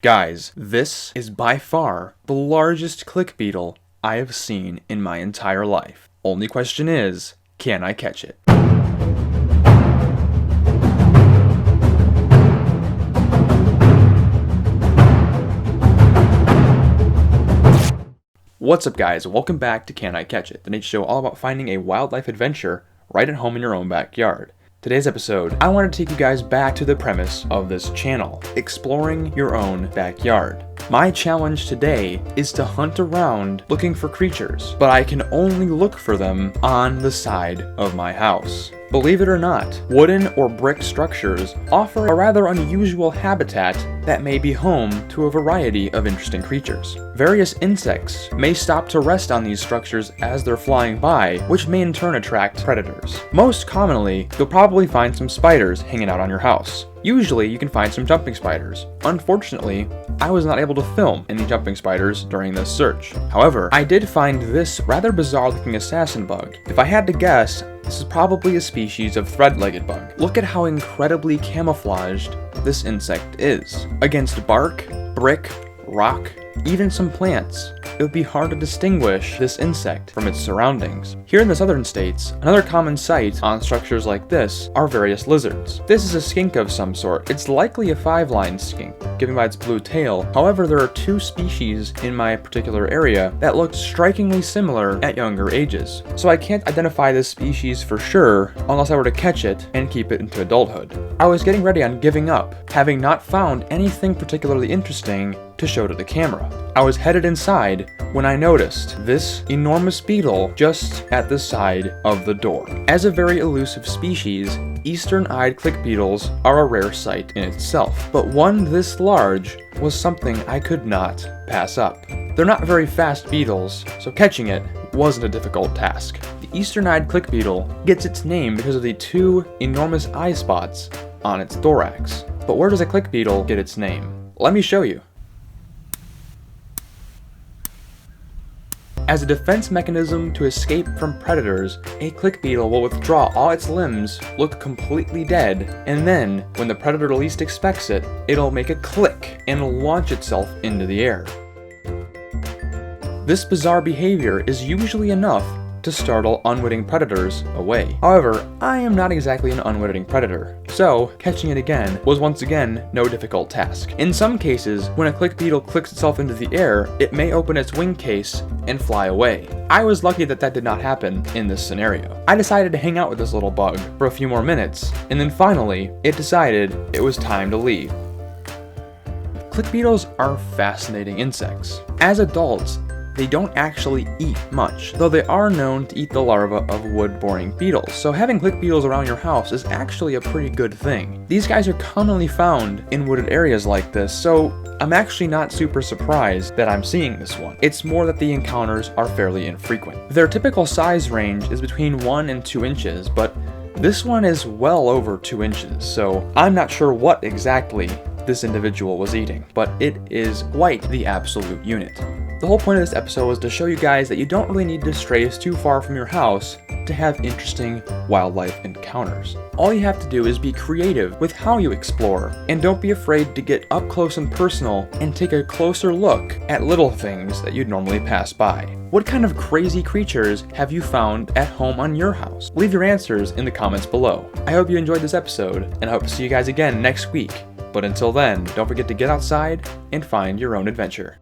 Guys, this is by far the largest click beetle I have seen in my entire life. Only question is, can I catch it? What's up guys, welcome back to Can I Catch It, the nature show all about finding a wildlife adventure right at home in your own backyard. Today's episode, I want to take you guys back to the premise of this channel, exploring your own backyard. My challenge today is to hunt around looking for creatures, but I can only look for them on the side of my house. Believe it or not, wooden or brick structures offer a rather unusual habitat that may be home to a variety of interesting creatures. Various insects may stop to rest on these structures as they're flying by, which may in turn attract predators. Most commonly, you'll probably find some spiders hanging out on your house. Usually, you can find some jumping spiders. Unfortunately, I was not able to film any jumping spiders during this search. However, I did find this rather bizarre looking assassin bug. If I had to guess, this is probably a species of thread-legged bug. Look at how incredibly camouflaged this insect is. Against bark, brick, rock, even some plants, it would be hard to distinguish this insect from its surroundings. Here in the southern states, another common sight on structures like this are various lizards. This is a skink of some sort. It's likely a 5-line skink, given by its blue tail. However, there are two species in my particular area that look strikingly similar at younger ages. So I can't identify this species for sure unless I were to catch it and keep it into adulthood. I was getting ready on giving up, having not found anything particularly interesting to show to the camera. I was headed inside when I noticed this enormous beetle just at the side of the door. As a very elusive species, eastern-eyed click beetles are a rare sight in itself, but one this large was something I could not pass up. They're not very fast beetles, so catching it wasn't a difficult task. The eastern-eyed click beetle gets its name because of the two enormous eye spots on its thorax. But where does a click beetle get its name? Let me show you. As a defense mechanism to escape from predators, a click beetle will withdraw all its limbs, look completely dead, and then, when the predator least expects it, it'll make a click and launch itself into the air. This bizarre behavior is usually enough to startle unwitting predators away. However, I am not exactly an unwitting predator, so catching it again was once again no difficult task. In some cases, when a click beetle clicks itself into the air, it may open its wing case and fly away. I was lucky that that did not happen in this scenario. I decided to hang out with this little bug for a few more minutes, and then finally, it decided it was time to leave. Click beetles are fascinating insects. As adults, they don't actually eat much, though they are known to eat the larvae of wood-boring beetles, so having click beetles around your house is actually a pretty good thing. These guys are commonly found in wooded areas like this, so I'm actually not super surprised that I'm seeing this one. It's more that the encounters are fairly infrequent. Their typical size range is between 1 and 2 inches, but this one is well over 2 inches, so I'm not sure what exactly this individual was eating, but it is quite the absolute unit. The whole point of this episode was to show you guys that you don't really need to stray too far from your house to have interesting wildlife encounters. All you have to do is be creative with how you explore, and don't be afraid to get up close and personal and take a closer look at little things that you'd normally pass by. What kind of crazy creatures have you found at home on your house? Leave your answers in the comments below. I hope you enjoyed this episode, and I hope to see you guys again next week. But until then, don't forget to get outside and find your own adventure.